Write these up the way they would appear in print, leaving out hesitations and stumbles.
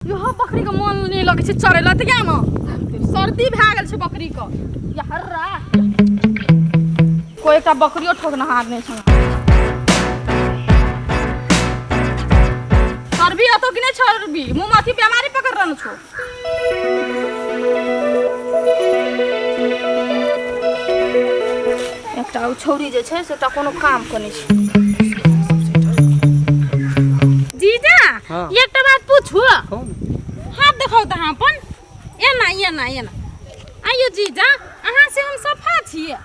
यहाँ बकरी के मन नहीं लगे छे चरे ला त क्या न सर्दी भए गेल छे बकरी के या हर्रा कोई एकटा बकरियो ठोकना हार नहीं छ चर्बी अतो कि नहीं चर्बी मुंह माथी बीमारी पकड़ रहन छो एकटा उ छौरी जे छे से त कोनो काम कनै छे जीजा एकटा बात पूछू हाथ देखाओ त हां अपन एना आइयो जीजा अहाँ से हम सफा छिए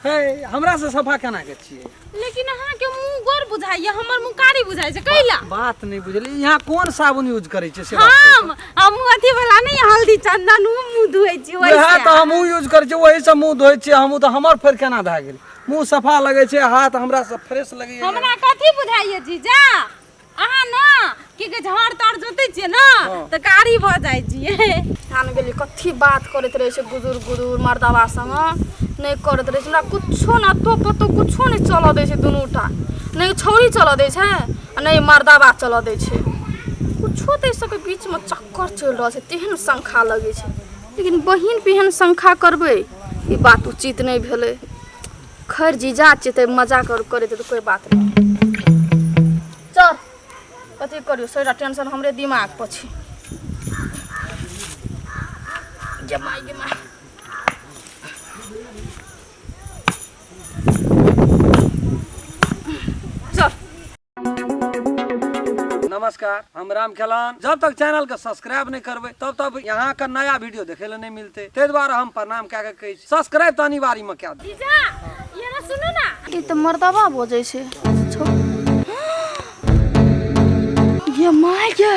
हे हमरा से सफा केना के छिए लेकिन अहाँ के मुंह गोर बुझाइए हमर मुंह कारी बुझाइ छै कैला बात नहीं बुझली यहाँ कोन साबुन यूज करे छै से हम अथी वाला नहीं हल्दी चंदन मुंह धोइ छी वही से त हम यूज करे छी वही से मुंह धोइ छी हम त हमर फेर केना भ गेल मुंह सफा लगे छै हाथ हमरा से फ्रेश लगे हमरा कथि बुझाइए जीजा अहाँ न कि झड़ तर जोते छिए न त कारी भ जाय छिए थान गेली कथि बात करत रहे छै गुजुर मर्दावा संग नहीं करत रहे हमरा कुछो ना तो पतो कुछो नहीं चल दे छै दुनूटा नहीं छौरी चल दे छै आ नहीं मर्दावा चल दे छै कुछो ते सबके बीच में चक्कर चल रहा छै तेहन संखा लगे छै लेकिन बहिन पेहन संखा करबे ई बात उचित नहीं भेले खैर जीजा चिते मजाक करे त कोई बात नहीं चल कथि करियो सारा टेंशन हमरे दिमाग पर छै गे माय नमस्कार हम राम खेलान जब तक चैनल के सब्सक्राइब नहीं करबे तब तक यहाँ का नया वीडियो देखे ले नहीं मिलते ते द्वारा हम प्रणाम क्या के कही सब्सक्राइब तो अनिवार्य में क्या जीजा ये ना सुनो ना ई त मर्दावा बोझै छै ये माय गे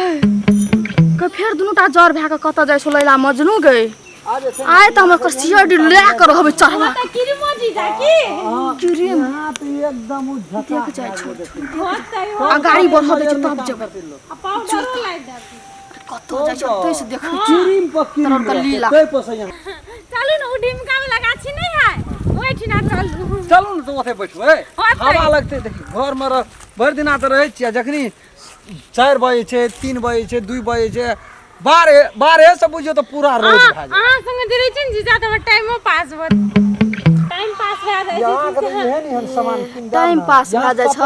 के फेर दुनूटा जर भए के कत जाय छौ लैला मजनू गए आय त हमर कसियाडी ले कर रहबे चढ़वा त किरिमो जीजा की किरिम हां तो एकदम देख जाय छौ आ गाड़ी बढ़ा दे छ तब जब पाउडर लाई दे कत जाय छौ तै से देख किरिम पक्की लीला कोई पोसे यहाँ चलू न उडिमका वाला गाछी नहीं है ओइ ठिना चलू चलू न तो ओथे बैठू ए हवा लगते देखी घर में भर दिना त रहै छियै जखनी 4 बजे छै 3 बजे छै 2 बजे छै 12 से बुझियो तो पूरा रोज भा जाय अहाँ संग जरे छिन जीजा त टाइमो पास भ टाइम पास भए जाय यहाँ के ये नहीं हम सामान टाइम पास भए जाय छ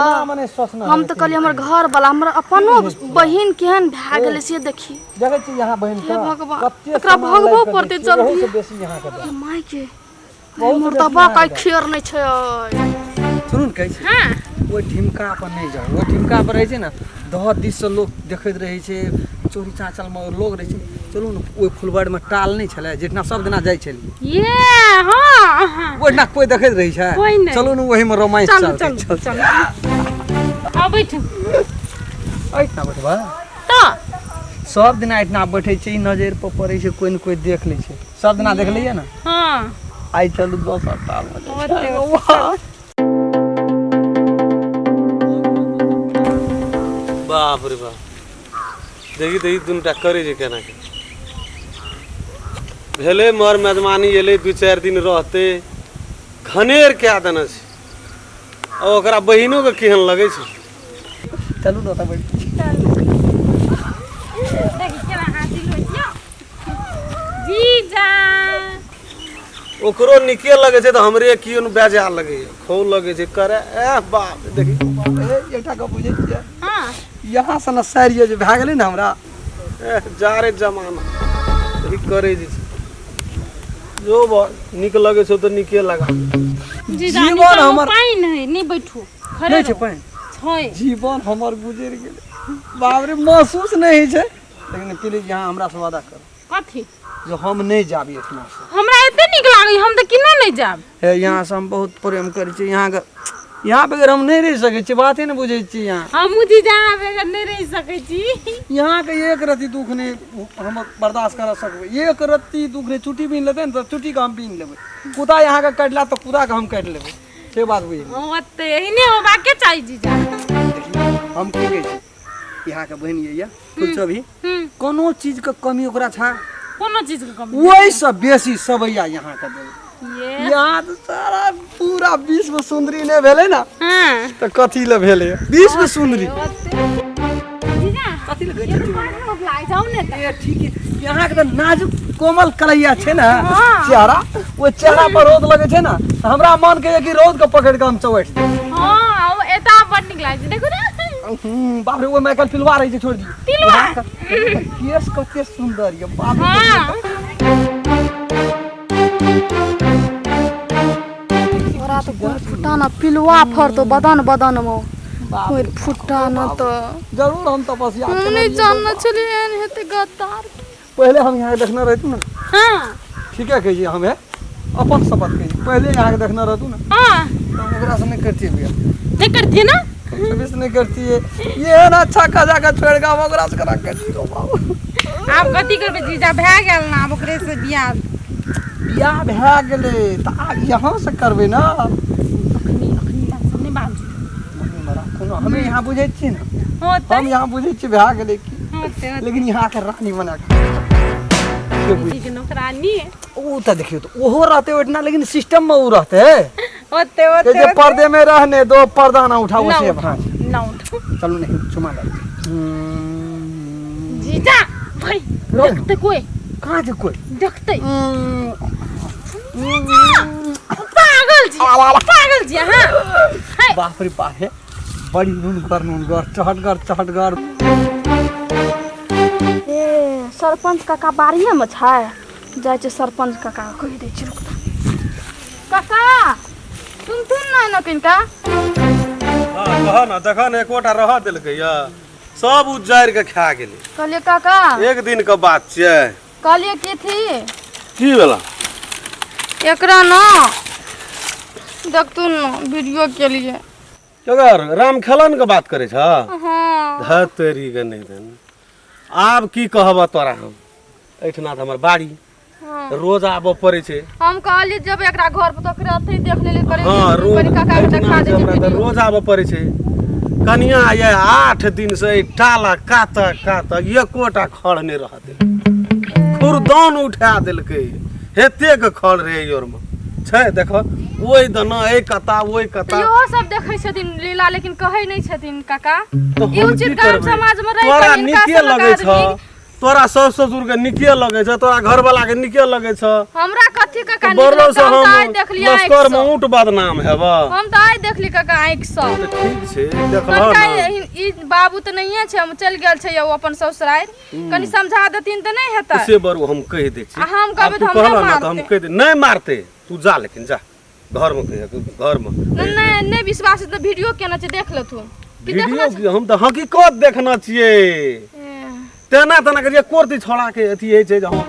हम त कहली हमर घर वाला हमर अपनो बहिन केहन भए गेले से देखी जगह छी यहाँ बहन का भगवान एकरा भगवो पड़ते जल्दी बेसी यहाँ के माय के मोर दबा काई खेर नहीं छै सुनू न कहै छी हां वो ढिमका पर नहीं जाओ वो ढिमका पर रहे छै ना 10 दिस से लोग देखैत रहे छै चोरी चाचल में लोग रहे छै चलू न ओइ फुलबाड़ में टाल नहीं छले जितना सब दिना जाय छली ये हां ओइना कोई देखैत रहे छै चलू न वही में रोमांच चल चल आ बैठू ऐठना बैठबा त सब दिना ऐठना बैठे छै नजर पर पड़े छै कोई न कोई देख ले छै सब दिना देख लिये ना हां आई चलू 10 टाल में बाप रे बाप देखी देखी दुनटा करे जे केना के भेले मोर मेजमानी एले 2-4 दिन रहते खनेर के देना छै आ ओकरा बहिनो के केहन लगे छै चलू न त बैठ देखी केना हासिल होइ छै जीजा ओकरो निके लगे छै त हमरे कियो न बेजा लगे खौ लगे छै करे ए बाप देखी एकटा के बुझै छियै हां यहाँ से न सारिये जे भए गेलै न हमरा जारे जमाना देखी करे जे जो निक लगे छौ त निके लगा जीवन हमर पानी नहीं बैठू नहीं छै पानी छै जीवन हमर गुजर गेलै बाप रे महसूस नहीं छै लेकिन प्लीज यहाँ हमरा से वादा कर कथि जो हम नहीं जाबी इतना से हमरा एते निक लागै हम त किनो नहीं जाब हे यहाँ से हम बहुत प्रेम करै छी यहाँ बगैर हम नहीं रह सकै छी बाते नहीं बुझै छी यहाँ हम जीजा बगैर नहीं रह सकै छी यहाँ के एक रत्ती दुख नहीं हम बर्दाश्त कर सकबै एक रत्ती दुख नहीं चुटी बीन लेबै न त चुटी के हम बीन लेबै कुदा यहाँ के काटला तो कुदा के हम काट लेबै से बात बुझी ओते एहने होबा के चाहिए जीजा हम की कहै छी यहाँ के बहन ये फुलचोभी कोनो चीज के कमी ओकरा छा कोनो चीज के कमी वही सब बेसी सबैया यहाँ के देबै ये यहाँ तो सारा पूरा विश्व सुंदरी ने भेले ना हां तो कथी ले भेले विश्व सुंदरी जीजा काथी लगे छै लाई जाओ ने त ए ठीक है यहाँ के तो नाजुक कोमल कलैया छै ना हाँ। चेहरा वो चेहरा पर रोद लगे छै ना तो हमरा मन के कि रोद के पकड़ के हम चौट दे हां अब एता बड निक लागे छै देखो ना बाप रे वो मैं कल पिलवा रही छै छोड़ दी पिलवा केस कते सुंदर ये बाप रे हां तोरा तो कोई फुटाना पिलवा फर तो बदन बदन में कोई फुटाना तो जरूर हम तपस्या हम नहीं जानना चलिए एहन हेते गद्दार पहले हम यहाँ देखना रहतू ना हां ठीक है कहिए हमें अपन शपथ कहिए पहले यहाँ के देखना रहतू ना हां तो हम ओकरा से नहीं करती भैया नहीं करती है ना सर्विस नहीं करती है ये है ना अच्छा खजा का छोड़ के हम ओकरा से करा करती हो बाबू आप कथी करबे जीजा भए गेल ना अब ओकरे से बियाह बियाह भए गेलै त आब यहाँ से करबै ना अखनी सामने बाजू हमें यहाँ बुझे छी ना होतै हम यहाँ बुझे छी भए गेलै की होतै लेकिन यहाँ के रानी बना के बुझ के नौकरानी ओ त देखियो तो ओहो रहते ओतना लेकिन सिस्टम में ऊ रहते होतै के होतै जे पर्दे में रहने दो पर्दा ना उठाओ ना से उठाओ, भांज ना उठाओ। चलो नहीं चुमा ले जीजा भाई देखते कोई कहाँ जे कोई देखते पागल जी हाँ हाय बाप रे बाप है बड़ी नूनगर चहटगर ए सरपंच काका बाड़िए में छै जाइ छै सरपंच काका कहि दै छी रुक काका सुन ना न किनका हां कह ना देखा ने एकोटा रह देलकै या सब उजाड़ के खा गेलै कहलिए काका एक दिन के बात छै कहलिए की थी की भेला एकरा ना देखतू ना वीडियो के लिए अगर राम खेलन के बात करे छ हाँ धतरी के नहीं देन आब की कहब तोरा हम एठना त हमर बाड़ी हाँ। रोज आबो पड़े छै हम कहलिए जब एकरा घर पर तो एकरा अथी देख लेले करे हाँ रोज कनी काका के देखा दे हमरा त रोज आबो पड़े छै कनिया ये 8 दिन से टाला काता एकोटा खड़ नहीं रहते खुरदान उठा देलकै हेते के खड़ रहे योर में छै देखो ओइ दना ए कता ओइ कता इहो सब देखै छथिन लीला लेकिन कहै नहीं छथिन काका तो ई हम उचित की गाम करबै? समाज में रह तोरा के इनका निके से लगे लगा छ देबी तोरा सास ससुर के निके लगे छ तोरा घर वाला के निके लगे छ हमरा कथी काका बरलो से हम हम आइ देख लिया लश्कर में ऊंट बदनाम हेबा हम तो आइ देख ली काका आँख से तो ठीक छै देखलह काका ना ई बाबू तो नहीं है हम चल गेल छै ओ अपन ससुराल कनी समझा देथिन तो नहीं हेतै से बरू हम कह दे छी आ हम आब कहबै तू तो हम कहला नहीं ना तो हम मारते कह दे नहीं मारते तू जा लेकिन जा घर में कह घर में नहीं नहीं विश्वास है तो वीडियो केना छै देख ले तू कि देखना वीडियो हम तो हकीकत देखना छिए तेना करिए कोर्ती छोड़ा के अथी है छै जहाँ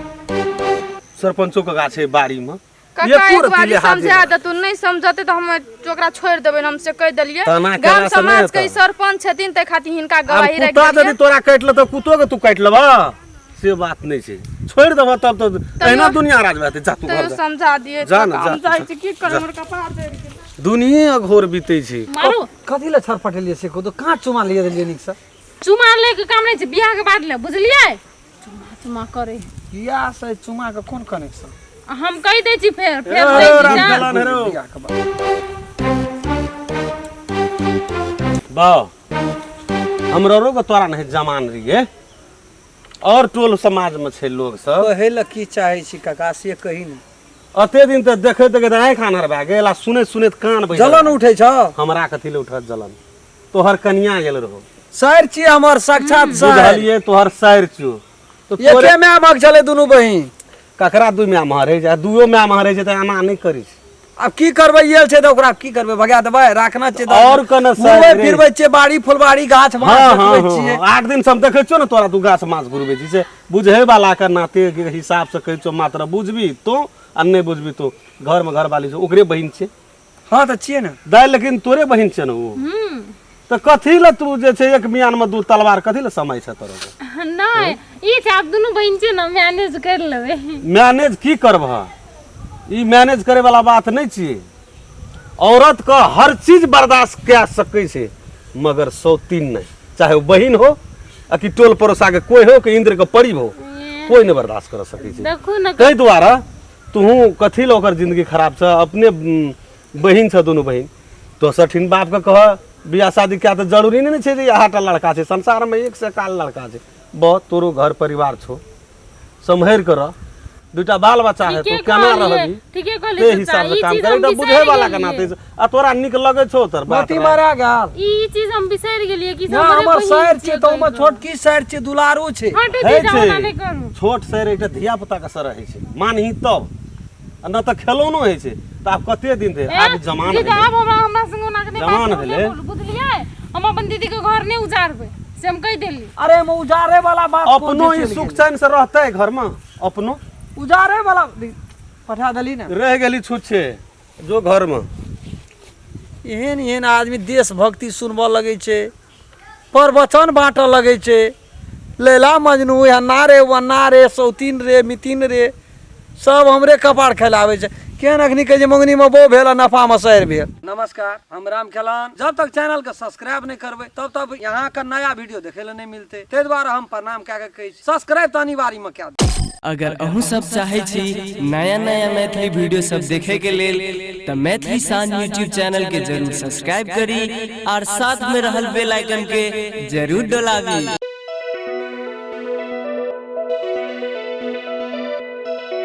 सरपंचो के गाछ है बाड़ी में काका एक बार समझा दे तू नहीं समझते तो हम ओकरा छोड़ देबै हम से कह देलिए तना गाम केला से समाज नहीं के हेतै। सरपंच छथिन त खातिर हिनका अब गवाही रख कुत्ता देलिए यदि तोरा काट ल तो कुत्तो के तू काट लेबा से बात नहीं छै छोड़ देबा तब तो एना दुनिया राज बात जा तू घर तो जा समझा दिए जा ना, हम जा, जाइ छी की करब हमर कपार देर गेल दुनिया घोर बीते छै मारू कथी ले छरपटेलिए से को तो कहाँ चुमा लिए देलिए निक से चुमा ले के काम नहीं छै बियाह के बाद ले बुझलिए चुमा करे बियाह से चुमा के कोन कनेक्शन हम कह दे छी फेर ए, राम जीजा खेलन हेरो बियाह के बाद बाह हमरा रो के तोरा नहीं जमान रहिए और टोल समाज में छै लोग सब कहे ल की चाहे छी काका से कही न अते दिन त देखे देखे नहीं खानर भए गेल आ सुने कान बहि जलन उठे छ हमरा कथी ले उठत जलन तोहर कनिया गेल रहो सर छी हमर साक्षात सर बुझलिए तोहर सैर छियो तो तोरे एके में मग चले दुनु बहिन ककरा दू में मारे जा दुओ में मारे छै त एना नहीं करी अब की करबै येल छै त ओकरा की करबै भगा देबै राखना छै और कने सर घुरबै रे। फिरबै छै बाड़ी फुलबाड़ी गाछ हाँ माछ हाँ देखबै छियै हाँ 8 दिन से हम देखे छियो ना तोरा तू गाछ माछ घुरबे छी से बुझे वाला के नाते के हिसाब से कहै छो मात्र बुझबी तो आ नहीं बुझबी तो घर में घर वाली छो ओकरे बहिन छै हाँ त छियै न दाइ लेकिन तोरे बहिन छै ना वो तो कथी ल तू जे छै एक मियान में दू तलवार कथी ल समय छै तोरा नहीं ई छै आप दुनू बहिन छै ना मैनेज कर लेबै मैनेज की करबह ई मैनेज करे वाला बात नहीं छिए औरत का हर चीज बर्दाश्त कए सकै छै मगर सौतीन नहीं चाहे वो बहिन हो आ कि टोल पड़ोसा के कोई हो कि इंद्र के परी हो कोई नहीं बर्दाश्त कर सकै छै देखू ना ताहि दुआरे तू कथी ल ओकर जिंदगी खराब छ अपने बहिन छ दोनों बहिन तो सठिन बाप के कह बियाह शादी क्या तो जरूरी नहीं छे जे हाटा लड़का छे, संसार में एक से काल लड़का छे। बहुत तोरो घर परिवार छो, संभर कर, दुटा बाल बच्चा है, तो केना रहबी? ठीक है ते कहली हिसाब से काम करे, त बुझे वाला के नाते आ तोरा निक लगे छो तर बात। मोती मारा गेल ई चीज हम बिसर गेलिए कि ना हमर शहर छे तो में छोटकी शहर छे, दुलारू छे। हटे है जीजा छे। ओना नहीं करू। छोट शहर एकटा धिया पुता के सर है छे, मानही तब आ न त खेलौनो है छे। त आब कते दिन थे, आब जमान जीजा भेलै। अब हमरा संग ओना के नहीं जवान बात भेलै। बोलू, बुझलिए? हम अपन दीदी के घर नहीं उजारबे, से हम कह देली। अरे में उजारे वाला बात अपनो ही सुख चैन से रहते घर में, अपनो उजारे वाला पठा दली ना। रह गेली छुच्छे जो घर में। एहन एहन आदमी देशभक्ति सुनबऽ लगै छै, प्रवचन बाँटऽ लगै छै, लैला मजनू या नारे वन्ना रे सौतीन रे मितिन रे सब हमरे कपार खेलाबै छै। केहन अखनी के जे मंगनी में बो भेल नफा में शहर भेल। नमस्कार, हम राम खेलान। जब तक चैनल के सब्सक्राइब नहीं करबै तब तक यहाँ का नया वीडियो देखे ले नहीं मिलते, ते द्वारा हम प्रणाम कह के कहै छी सब्सक्राइब तो अनिवार्य में क्या। अगर अहूँ सब चाहे छी नया नया मैथिली वीडियो सब देखे के लेल त मैथिली साँझ यूट्यूब चैनल के जरूर सब्सक्राइब करी और साथ में रहल बेल आइकन के जरूर दबावी।